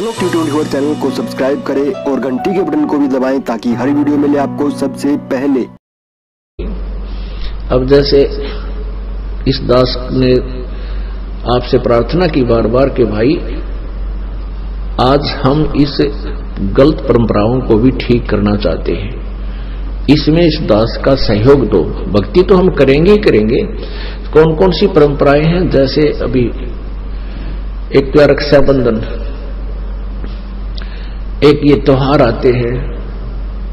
दोस्तों T24 channel को subscribe करें और घंटी के बटन को भी दबाएं ताकि हर वीडियो मिले आपको सबसे पहले। अब जैसे इस दास ने आपसे प्रार्थना की बार बार कि भाई आज हम इस गलत परंपराओं को भी ठीक करना चाहते हैं, इसमें इस दास का सहयोग दो। भक्ति तो हम करेंगे ही करेंगे। कौन कौन सी परंपराएं हैं, जैसे अभी एक तो रक्षाबंधन, एक ये त्योहार आते हैं,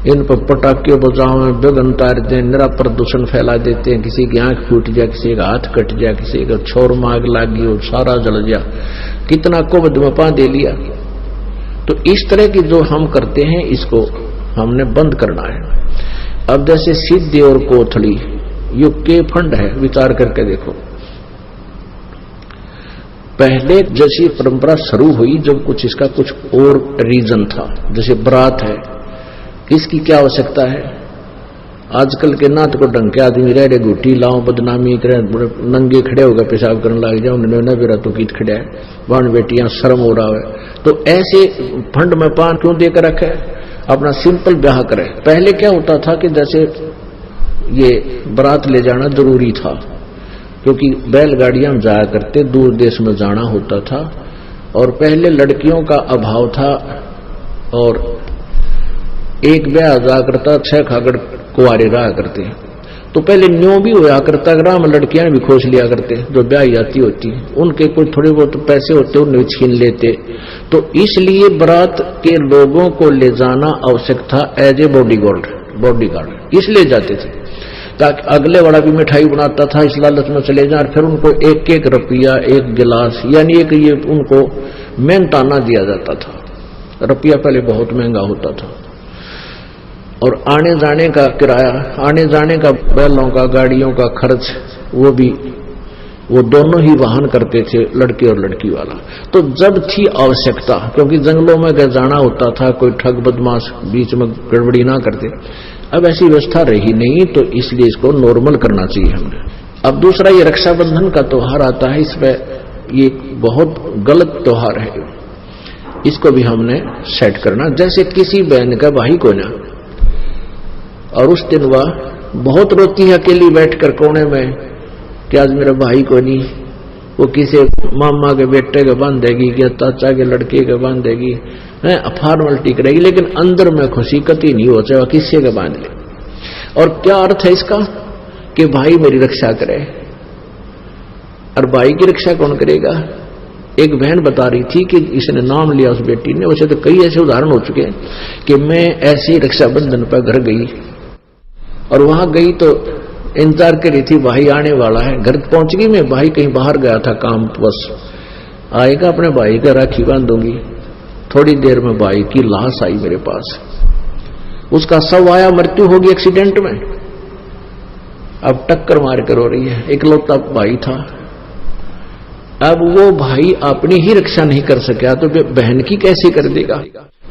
इन पर पटाखे बजाओ में बेगन तार दें, निरा प्रदूषण फैला देते हैं, किसी की आंख फूट जाए, किसी का हाथ कट जाए, किसी का छोर में आग लग गई और सारा जल गया, कितना कुबद में पा दे लिया। तो इस तरह की जो हम करते हैं इसको हमने बंद करना है। अब जैसे सिद्धि और कोथली युग के फंड है, विचार करके देखो। पहले जैसी परंपरा शुरू हुई जब कुछ इसका कुछ और रीजन था, जैसे बारात है, इसकी क्या आवश्यकता है। आजकल के नाथ को ढंग के आदमी रह रहे, गुटी लाओ, बदनामी करें, नंगे खड़े होकर पेशाब करने लग जाओ, उन्होंने बेरा तो कीट खड़ा है, बाण बेटियां शर्म हो रहा है। तो ऐसे फंड में पान क्यों देकर रखे, अपना सिंपल ब्याह करे। पहले क्या होता था कि जैसे ये बारात ले जाना जरूरी था, क्योंकि बैलगाड़ियां में जाया करते, दूर देश में जाना होता था, और पहले लड़कियों का अभाव था, और एक ब्याह जा करता, 6 खागड़ कुंवारे रहा करते। तो पहले न्यों भी होया करता, ग्राम लड़कियां भी खोज लिया करते जो ब्याह जाती होती, उनके कोई थोड़े बहुत पैसे होते उन्हें छीन लेते। तो इसलिए बारात के लोगों को ले जाना आवश्यक था एज ए बॉडीगार्ड, इसलिए जाते थे ताकि अगले वाला भी मिठाई बनाता था, इस लालच में चले जाए, फिर उनको एक एक रुपया, एक गिलास, यानी एक ये उनको मेहनताना दिया जाता था। रुपया पहले बहुत महंगा होता था, और आने जाने का किराया, आने जाने का बैलों का, गाड़ियों का खर्च, वो दोनों ही वाहन करते थे, लड़के और लड़की वाला। तो जब थी आवश्यकता, क्योंकि जंगलों में जाना होता था, कोई ठग बदमाश बीच में गड़बड़ी ना करते, अब ऐसी व्यवस्था रही नहीं, तो इसलिए इसको नॉर्मल करना चाहिए हमने। अब दूसरा ये रक्षाबंधन का त्योहार आता है, इसमें ये बहुत गलत त्योहार है, इसको भी हमने सेट करना। जैसे किसी बहन का भाई को ना, और उस दिन वह बहुत रोती है अकेली बैठकर कोने में कि आज मेरा भाई को नहीं, वो किसी मामा के बेटे के बांधेगी, क्या चाचा के लड़के के बांधेगी, फॉर्मेलिटी करेगी, लेकिन अंदर में खुशी कती नहीं हो, चाहे किसी के बांध ले। और क्या अर्थ है इसका कि भाई मेरी रक्षा करे, और भाई की रक्षा कौन करेगा। एक बहन बता रही थी कि इसने नाम लिया उस बेटी ने, वैसे तो कई ऐसे उदाहरण हो चुके हैं कि मैं ऐसे रक्षाबंधन पर घर गई, और वहां गई तो इंतजार कर रही थी, भाई आने वाला है। घर पहुंच गई मैं, भाई कहीं बाहर गया था काम, बस आएगा अपने भाई का राखी बांधूंगी। थोड़ी देर में भाई की लाश आई मेरे पास, उसका शव आया, मृत्यु होगी एक्सीडेंट में। अब टक्कर मार कर हो रही है, इकलौता भाई था। अब वो भाई अपनी ही रक्षा नहीं कर सका तो बहन की कैसे कर देगा।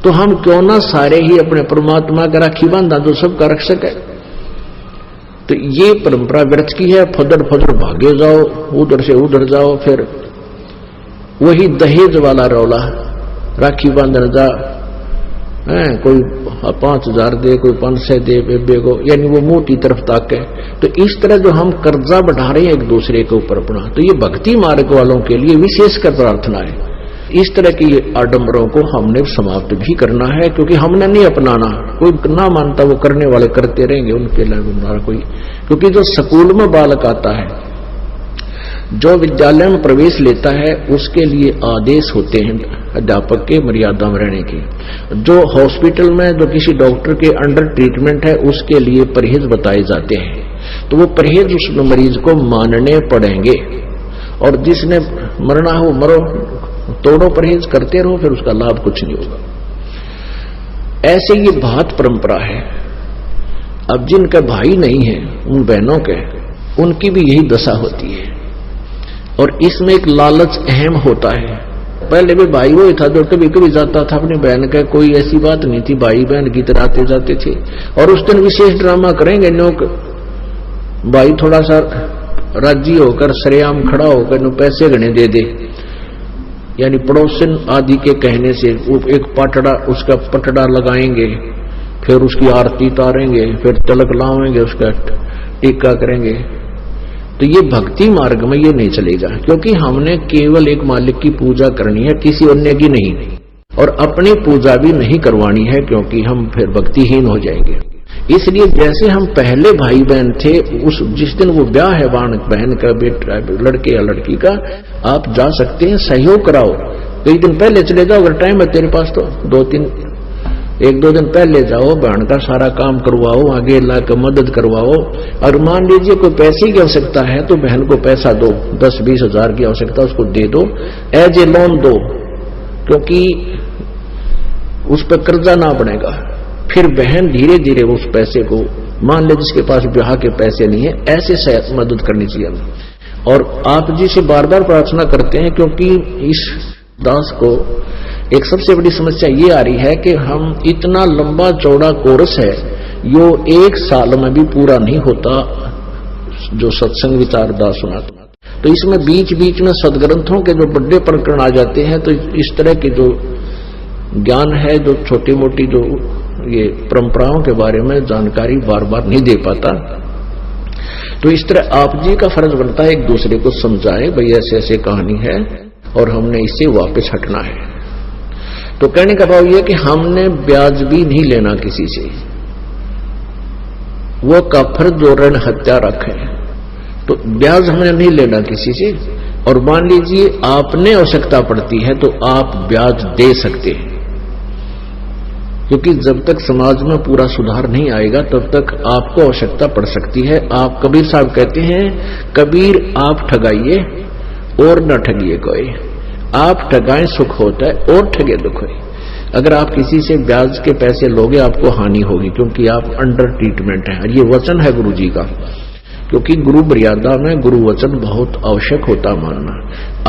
तो हम क्यों ना सारे ही अपने परमात्मा का राखी बांधा जो सबका रक्षक है। तो ये परंपरा व्यर्थ की है, फदर फदर भागे जाओ, उधर से उधर जाओ, फिर वही दहेज वाला रौला, राखी बांधने जा, कोई 5,000 दे, कोई 500 दे बेबे को, यानी वो मुंह की तरफ ताके। तो इस तरह जो हम कर्जा बढ़ा रहे हैं एक दूसरे के ऊपर अपना, तो ये भक्ति मार्ग वालों के लिए विशेषकर प्रार्थना है। इस तरह की आडंबरों को हमने समाप्त भी करना है, क्योंकि हमने नहीं अपनाना, कोई ना मानता वो करने वाले करते रहेंगे, उनके लिए कोई। क्योंकि जो स्कूल में बालक आता है, जो विद्यालय में प्रवेश लेता है, उसके लिए आदेश होते हैं अध्यापक के मर्यादा में रहने के। जो हॉस्पिटल में जो किसी डॉक्टर के अंडर ट्रीटमेंट है, उसके लिए परहेज बताए जाते हैं। तो वो परहेज उस मरीज को मानने पड़ेंगे, और जिसने मरना हो मरो, तोड़ो परहेज, करते रहो, फिर उसका लाभ कुछ नहीं होगा। ऐसे ये बहुत परंपरा है। अब जिनका भाई नहीं है, उन बहनों के, उनकी भी यही दशा होती है, और इसमें एक लालच अहम होता है। पहले भी भाई वो था जो कभी कभी जाता था अपनी बहन का, कोई ऐसी बात नहीं थी, भाई बहन की तरह आते जाते थे। और उस दिन विशेष ड्रामा करेंगे, लोग भाई थोड़ा सा राजी होकर सरेआम खड़ा होकर पैसे गणे दे दे, यानी पड़ोसन आदि के कहने से वो एक पाटड़ा, उसका पटड़ा लगाएंगे, फिर उसकी आरती उतारेंगे, फिर तिलक लावेंगे, उसका टीका करेंगे। तो ये भक्ति मार्ग में ये नहीं चलेगा, क्योंकि हमने केवल एक मालिक की पूजा करनी है, किसी अन्य की नहीं, और अपनी पूजा भी नहीं करवानी है, क्योंकि हम फिर भक्तिहीन हो जाएंगे। इसलिए जैसे हम पहले भाई बहन थे, उस जिस दिन वो ब्याह है बहन का, बेटा लड़के या लड़की का, आप जा सकते हैं, सहयोग कराओ। कई दिन पहले चले जाओ, अगर टाइम है तेरे पास तो एक दो दिन पहले जाओ, बहन का सारा काम करवाओ, आगे लाकर मदद करवाओ। और मान लीजिए कोई पैसे की आवश्यकता है तो बहन को पैसा दो, 10-20 हजार की आवश्यकता उसको दे दो, एज ए लोन दो, क्योंकि उस पर कर्जा ना बनेगा। फिर बहन धीरे धीरे उस पैसे को, मान ले जिसके पास ब्याह के पैसे नहीं है, ऐसे मदद करनी चाहिए हमें। और आप जी से बार बार प्रार्थना करते हैं, क्योंकि इस दास को एक सबसे बड़ी समस्या ये आ रही है कि हम इतना लंबा चौड़ा कोर्स है, यो 1 साल में भी पूरा नहीं होता, जो सत्संग विचार दास सुनाता। तो इसमें बीच बीच में सदग्रंथों के जो बड़े प्रकरण आ जाते हैं, तो इस तरह के जो ज्ञान है, जो छोटी मोटी जो ये परंपराओं के बारे में जानकारी बार बार नहीं दे पाता। तो इस तरह आप जी का फर्ज बनता है एक दूसरे को समझाए, भाई ऐसे ऐसे कहानी है और हमने इससे वापस हटना है। तो कहने का भाव यह कि हमने ब्याज भी नहीं लेना किसी से, वो काफर जो ऋण हत्या रखे, तो ब्याज हमने नहीं लेना किसी से। और मान लीजिए आपने आवश्यकता पड़ती है तो आप ब्याज दे सकते हैं, क्योंकि जब तक समाज में पूरा सुधार नहीं आएगा तब तक आपको आवश्यकता पड़ सकती है। आप कबीर साहब कहते हैं, कबीर आप ठगाइए और न ठगिए कोई, आप ठगाएं सुख होता है और ठगे दुख है। अगर आप किसी से ब्याज के पैसे लोगे आपको हानि होगी, क्योंकि आप अंडर ट्रीटमेंट है। ये वचन है गुरु जी का, क्योंकि गुरु मर्यादा में गुरु वचन बहुत आवश्यक होता मानना।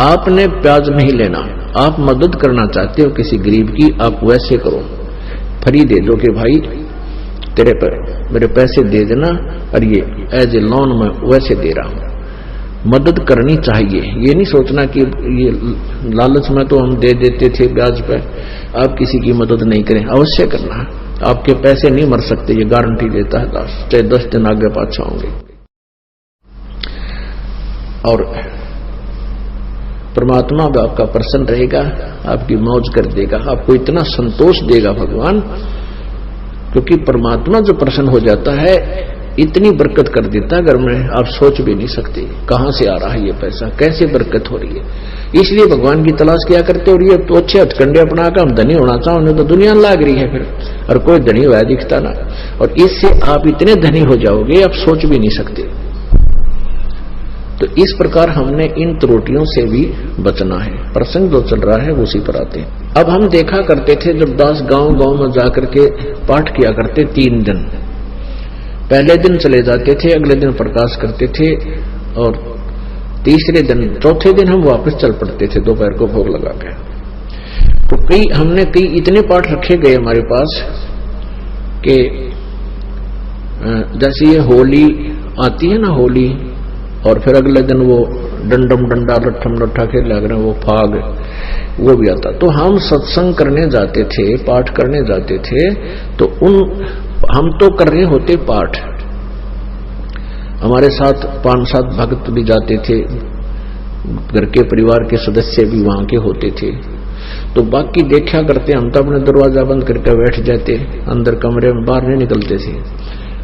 आपने ब्याज नहीं लेना, आप मदद करना चाहते हो किसी गरीब की, आप वैसे करो, फ्री दे दो कि भाई तेरे पर मेरे पैसे दे देना, और ये एज ए लोन में वैसे दे रहा हूं। मदद करनी चाहिए, ये नहीं सोचना कि ये लालच में तो हम दे देते थे ब्याज पे, आप किसी की मदद नहीं करें, अवश्य करना। आपके पैसे नहीं मर सकते, ये गारंटी देता है दास, चाहे 10 दिन आगे पाछा होंगे। और परमात्मा आपका प्रसन्न रहेगा, आपकी मौज कर देगा, आपको इतना संतोष देगा भगवान, क्योंकि परमात्मा जो प्रसन्न हो जाता है इतनी बरकत कर देता है घर में, आप सोच भी नहीं सकते कहां से आ रहा है ये पैसा, कैसे बरकत हो रही है। इसलिए भगवान की तलाश किया करते। और ये तो अच्छे हथकंडे अपना कर हम धनी होना चाहो, उन्हें तो दुनिया लाग रही है फिर, और कोई धनी हुआ दिखता ना। और इससे आप इतने धनी हो जाओगे आप सोच भी नहीं सकते। तो इस प्रकार हमने इन त्रुटियों से भी बचना है। प्रसंग जो चल रहा है उसी पर आते हैं। अब हम देखा करते थे जब दास गांव गांव में जाकर के पाठ किया करते 3 दिन, पहले दिन चले जाते थे, अगले दिन प्रकाश करते थे, और तीसरे दिन चौथे दिन हम वापस चल पड़ते थे दोपहर को भोग लगा के। तो हमने कई इतने पाठ रखे गए हमारे पास कि जैसे ये होली आती है ना, होली, और फिर अगले दिन वो डंडम डंडा लट्ठम लट्ठा खेल लग रहे, वो फाग, वो भी आता। तो हम सत्संग करने जाते थे, पाठ करने जाते थे, तो हम तो कर रहे होते पाठ, हमारे साथ 5-7 भक्त भी जाते थे, घर के परिवार के सदस्य भी वहां के होते थे। तो बाकी देखा करते, हम तो अपने दरवाजा बंद करके बैठ जाते अंदर कमरे में, बाहर नहीं निकलते थे।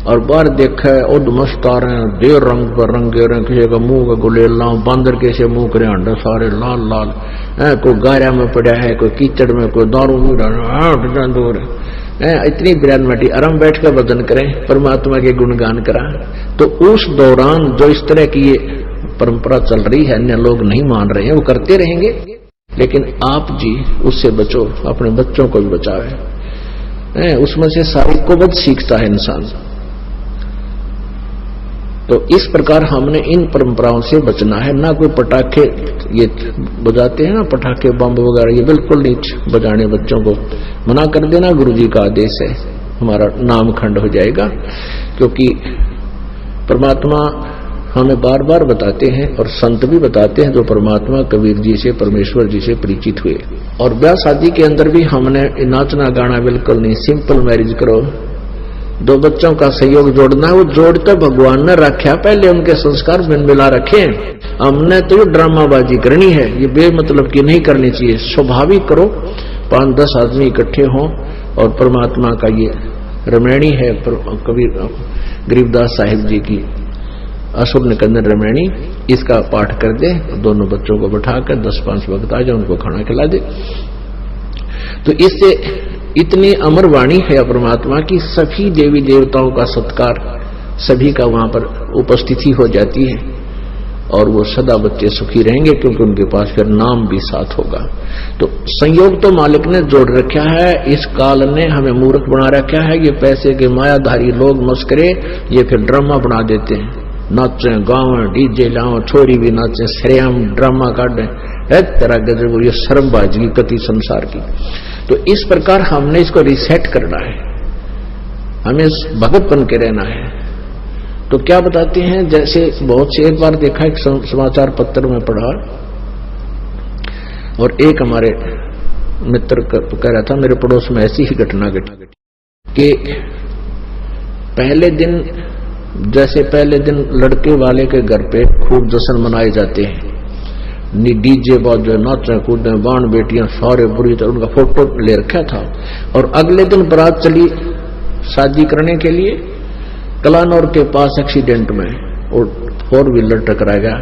और बाहर देखा है उदमस्त आ रहे हैं, देर रंग पर रंग गे रहे हैं, किसी का मुंह का गुलेला, बांदर कैसे मुंह करे अंडा सारे लाल लाल, कोई गायरा में पड़ा है, कोई कीचड़ में, कोई दारू में दूर है, इतनी बिरानमटी। आराम बैठ कर भजन करें, परमात्मा के गुणगान करा। तो उस दौरान जो इस तरह की ये परंपरा चल रही है, अन्य लोग नहीं मान रहे हैं, वो करते रहेंगे, लेकिन आप जी उससे बचो, अपने बच्चों को भी बचावे। उसमें से सारी को बच सीखता है इंसान। तो इस प्रकार हमने इन परंपराओं से बचना है। ना कोई पटाखे ये बजाते हैं ना, पटाखे बम वगैरह, ये बिल्कुल नहीं बजाने, बच्चों को मना कर देना, गुरुजी का आदेश है, हमारा नाम खंड हो जाएगा। क्योंकि परमात्मा हमें बार बार बताते हैं और संत भी बताते हैं जो परमात्मा कबीर जी से परमेश्वर जी से परिचित हुए। और ब्याह शादी के अंदर भी हमने नाचना गाना बिल्कुल नहीं, सिंपल मैरिज करो, दो बच्चों का सहयोग जोड़ना है, वो जोड़कर भगवान ने रखा, पहले उनके संस्कार मिला रखे। हमने तो ये ड्रामाबाजी करनी है, ये बेमतलब की नहीं करनी चाहिए, स्वाभाविक करो, 5-10 आदमी इकट्ठे हों और परमात्मा का ये रमैणी है कबीर गरीबदास साहिब जी की असुर निकंदन रमैणी, इसका पाठ कर दे, दोनों बच्चों को बैठाकर 10-5 वक्त आ जाए, उनको खाना खिला दे। तो इससे इतनी अमर वाणी है परमात्मा की, सभी देवी देवताओं का सत्कार, सभी का वहां पर उपस्थिति हो जाती है और वो सदा बच्चे सुखी रहेंगे क्योंकि उनके पास फिर नाम भी साथ होगा। तो संयोग तो मालिक ने जोड़ रखा है, इस काल ने हमें मूर्ख बना रखा है। ये पैसे के मायाधारी लोग मस्करे ये फिर ड्रामा बना देते हैं, नाचे गावे डीजे लाओ, छोरी भी नाचे, सरेआम ड्रामा काटे, एक तरह के जो ये शर्मबाजी कति संसार की। तो इस प्रकार हमने इसको रिसेट करना है, हमें भगत बन के रहना है। तो क्या बताते हैं, जैसे बहुत से एक बार देखा, एक समाचार पत्र में पढ़ा और एक हमारे मित्र कह रहा था मेरे पड़ोस में ऐसी ही घटना घटी कि पहले दिन, जैसे पहले दिन लड़के वाले के घर पे खूब जश्न मनाए जाते हैं, डीजे बाजे, नाचे कूदे, बाण बेटियां सारे बुरी तरह, उनका फोटो ले रखा था। और अगले दिन बारात चली शादी करने के लिए, कलानौर के पास एक्सीडेंट में और 4 व्हीलर टकरा गया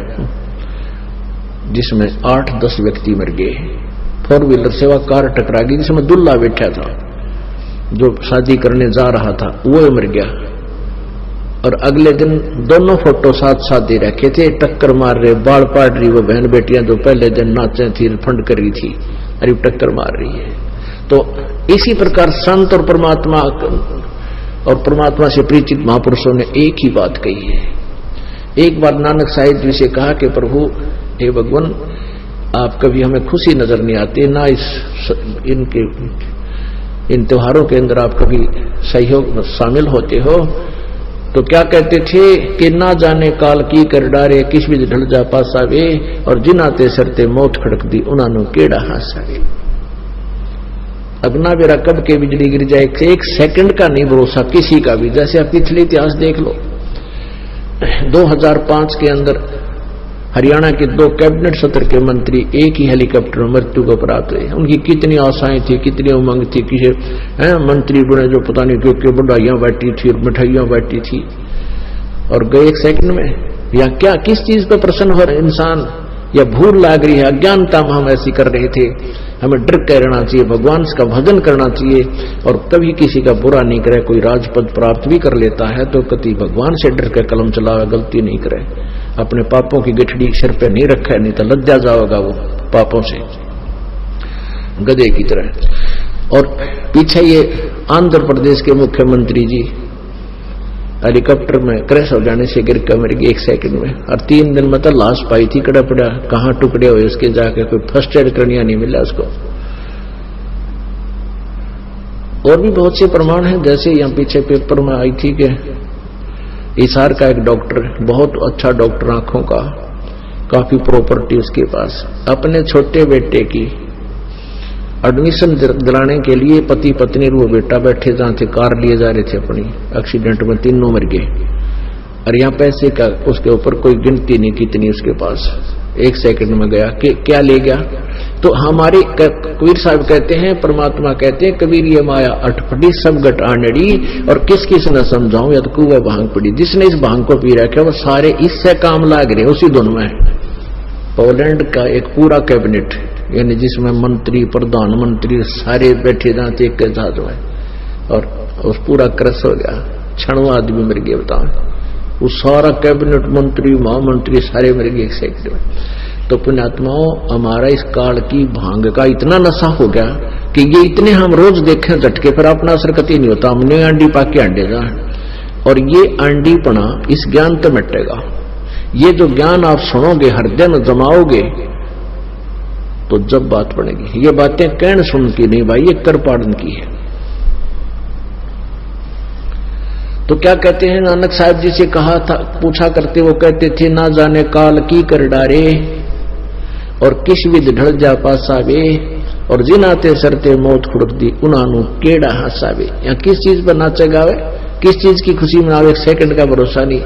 जिसमें 8-10 व्यक्ति मर गए। 4 व्हीलर से वह कार टकरा गई जिसमें दूल्हा बैठा था, जो शादी करने जा रहा था, वो मर गया। और अगले दिन दोनों फोटो साथ साथ दे रखे थे, टक्कर मार रहे, बाल पाड़ रही वो बहन बेटियां जो पहले दिन नाचे थी, फंड कर रही थी, अरे टक्कर मार रही है। तो इसी प्रकार संत और परमात्मा से परिचित महापुरुषों ने एक ही बात कही है। एक बार नानक साहिब जी से कहा कि प्रभु हे भगवान, आप कभी हमें खुशी नजर नहीं आती, ना इन त्योहारों के अंदर आप कभी सहयोग में शामिल होते हो। तो क्या कहते थे कि ना जाने काल की कर डारे, किस भी ढल जा पासावे, और जिनाते सरते मौत खड़क दी उन्होंने केड़ा हासावे। अगना बेरा कब के बिजली गिर जाए, 1 सेकंड का नहीं भरोसा किसी का भी। जैसे आप पिछले इतिहास देख लो, 2005 के अंदर हरियाणा के 2 कैबिनेट सत्र के मंत्री एक ही हेलीकॉप्टर में मृत्यु को प्राप्त हुए। उनकी कितनी आशाएं थी, कितनी उमंग थी, किसी मंत्री बने जो पता नहीं क्यों बढ़ाइयां बैठी थी और मिठाइयां बैठी थी और गए 1 सेकंड में। या क्या किस चीज पर प्रसन्न हो रहे इंसान, या भूल लाग रही है, अज्ञानता में हम ऐसी कर रहे थे। हमें डर के रहना चाहिए, भगवान का भजन करना चाहिए और कभी किसी का बुरा नहीं करे। कोई राजपद प्राप्त भी कर लेता है तो कभी भगवान से डर के कलम चलावे, गलती नहीं करे, अपने पापों की गठड़ी सिर पे नहीं रखा, नहीं तो लज्जा जाएगा वो पापों से गधे की तरह। और पीछे ये आंध्र प्रदेश के मुख्यमंत्री जी हेलीकॉप्टर में क्रैश हो जाने से गिर कर मर गई 1 सेकंड में, और 3 दिन में तो लाश पाई थी, कड़ा पड़ा कहां टुकड़े हुए उसके, जाके कोई फर्स्ट एड करनिया नहीं मिला उसको। और भी बहुत से प्रमाण हैं, जैसे यहाँ पीछे पेपर में आई थी कि हिसार का एक डॉक्टर, बहुत अच्छा डॉक्टर आंखों का, काफी प्रॉपर्टी उसके पास, अपने छोटे बेटे की एडमिशन दिलाने के लिए पति पत्नी और वो बेटा बैठे जहां थे, कार लिए जा रहे थे अपनी, एक्सीडेंट में तीनों मर गए। और यहाँ पैसे का उसके ऊपर कोई गिनती नहीं कितनी उसके पास, 1 सेकंड में गया कि क्या ले गया। तो हमारे कबीर साहब कहते हैं, परमात्मा कहते हैं, कबीर ये माया अटपटी सब गट आनड़ी, और किस किस न समझाऊं, या तो कुआ भांग पड़ी। जिसने इस भांग को पी रखा वो सारे इससे काम लाग रहे, उसी धुन में। पोलैंड का एक पूरा कैबिनेट, यानी जिसमें मंत्री प्रधानमंत्री सारे बैठे जाते एक के साथ में, और उस पूरा क्रश हो गया, 6 आदमी मर गए। बताओ, वो सारा कैबिनेट मंत्री महामंत्री सारे मर गए 1 सेकंड में। तो पुण्यात्माओं, हमारा इस काल की भांग का इतना नशा हो गया कि ये इतने हम रोज देखें झटके, फिर अपना असर कति नहीं होता। हमने अंडी पाके अंडे जा, और ये अंडीपना इस ज्ञान तो मिटेगा। ये जो ज्ञान आप सुनोगे, हृदय में जमाओगे, तो जब बात बनेगी। ये बातें कहन सुन की नहीं भाई, ये कर पाड़न की है। तो क्या कहते हैं, नानक साहब जी से कहा था, पूछा करते, वो कहते थे, ना जाने काल की कर डारे और किस विध ढल जा पासावे, और जिनाते सरते मौत खुड़क दी उनानू केड़ा हंसावे। या किस चीज पर नाचे गावे, किस चीज की खुशी मनावे, एक सेकंड का भरोसा नहीं।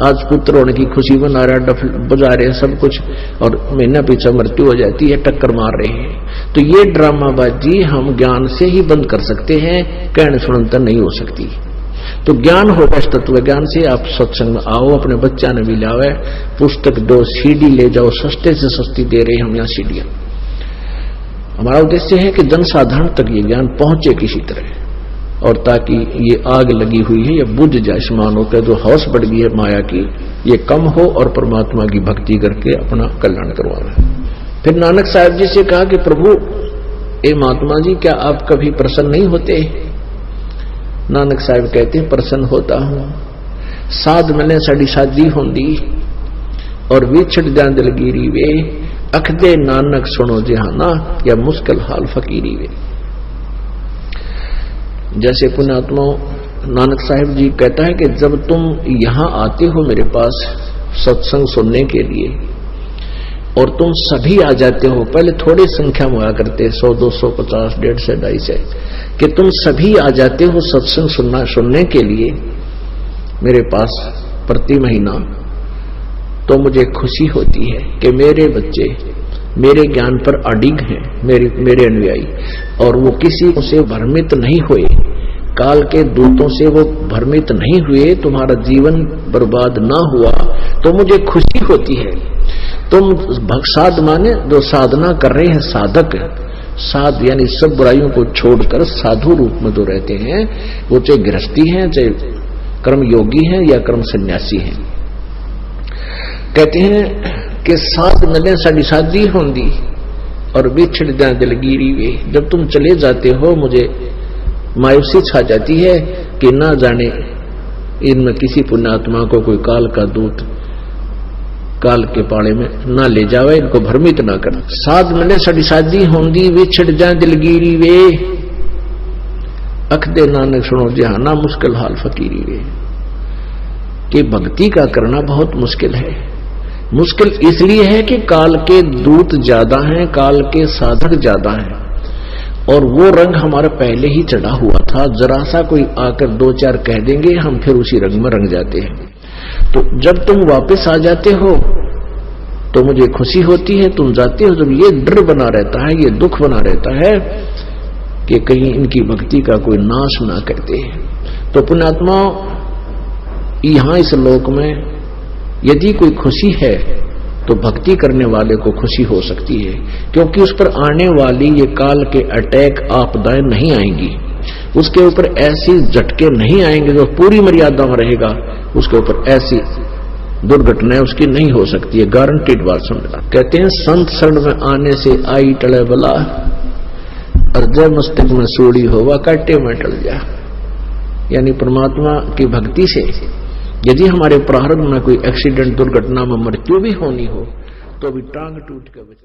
आज पुत्र होने की खुशी मना रहा, डफ बजा रहे सब कुछ, और महीना पीछे मृत्यु हो जाती है, टक्कर मार रहे हैं। तो ये ड्रामाबाजी हम ज्ञान से ही बंद कर सकते हैं, कहने सुनता नहीं हो सकती। तो ज्ञान होगा इस तत्व ज्ञान से। आप सत्संग में आओ, अपने बच्चा ने भी लावे, पुस्तक दो, सीडी ले जाओ, सस्ते से सस्ती दे रहे हम यहाँ सीडियां। हमारा उद्देश्य है कि जनसाधारण तक ये ज्ञान पहुंचे किसी तरह, और ताकि ये आग लगी हुई है ये बुझ जाए, मानो के जो हौस बढ़ गई है माया की ये कम हो, और परमात्मा की भक्ति करके अपना कल्याण करवाना। फिर नानक साहब जी से कहा कि प्रभु ए महात्मा जी, क्या आप कभी प्रसन्न नहीं होते? नानक साहब कहते हैं, प्रसन्न होता हूं। साध मैंने साड़ी शादी होंदी और विछड़ जान दिलगिरी वे, अखदे नानक सुनो जहाना, या मुश्किल हाल फकीरी वे। जैसे पुण्यात्मा नानक साहिब जी कहता है कि जब तुम यहां आते हो मेरे पास सत्संग सुनने के लिए, और तुम सभी आ जाते हो, पहले थोड़ी संख्या में हुआ करते, 100, 200, 50, 150, 250, कि तुम सभी आ जाते हो सत्संग सुनने के लिए मेरे पास प्रति महीना, तो मुझे खुशी होती है कि मेरे बच्चे मेरे ज्ञान पर अडिग हैं, मेरे अनुयायी, और वो किसी से भ्रमित नहीं हुए, काल के दूतों से वो भ्रमित नहीं हुए, तुम्हारा जीवन बर्बाद ना हुआ, तो मुझे खुशी होती है। तुम भक्साद माने जो साधना कर रहे हैं, साधक, साध यानी सब बुराइयों को छोड़कर साधु रूप में जो रहते हैं, वो चाहे गृहस्थी हैं, चाहे कर्म योगी हैं या कर्म सन्यासी हैं। कहते हैं कि साध मिले साड़ी शादी होंदी और बिछड़ जा दिलगिरी वे। जब तुम चले जाते हो मुझे मायूसी छा जाती है कि ना जाने इनमें किसी पुण्यात्मा को कोई काल का दूत काल के पाले में ना ले जावे, इनको भ्रमित ना कर। साध मिले साड़ी शादी होंदी बिछड़ जा दिलगिरी वे, अखदे नानक सुनो जहाना, मुश्किल हाल फकीरी वे। कि भक्ति का करना बहुत मुश्किल है। मुश्किल इसलिए है कि काल के दूत ज्यादा हैं, काल के साधक ज्यादा हैं, और वो रंग हमारा पहले ही चढ़ा हुआ था। जरा सा कोई आकर 2-4 कह देंगे, हम फिर उसी रंग में रंग जाते हैं। तो जब तुम वापस आ जाते हो तो मुझे खुशी होती है, तुम जाते हो जब ये डर बना रहता है, ये दुख बना रहता है कि कहीं इनकी भक्ति का कोई नाश ना करते हैं। तो पुण्यात्मा यहां इस लोक में यदि कोई खुशी है तो भक्ति करने वाले को खुशी हो सकती है, क्योंकि उस पर आने वाली ये काल के अटैक आपदाएं नहीं आएंगी, उसके ऊपर ऐसी झटके नहीं आएंगे जो पूरी मर्यादा में रहेगा, उसके ऊपर ऐसी दुर्घटनाएं उसकी नहीं हो सकती है, गारंटीड बात समझना। कहते हैं संत शरण में आने से आई टले बला, और जय मस्तक में सूड़ी होवा काटे में टल जा। यानी परमात्मा की भक्ति से यदि हमारे प्रारंभ में कोई एक्सीडेंट दुर्घटना में मृत्यु भी होनी हो तो भी टांग टूट के बच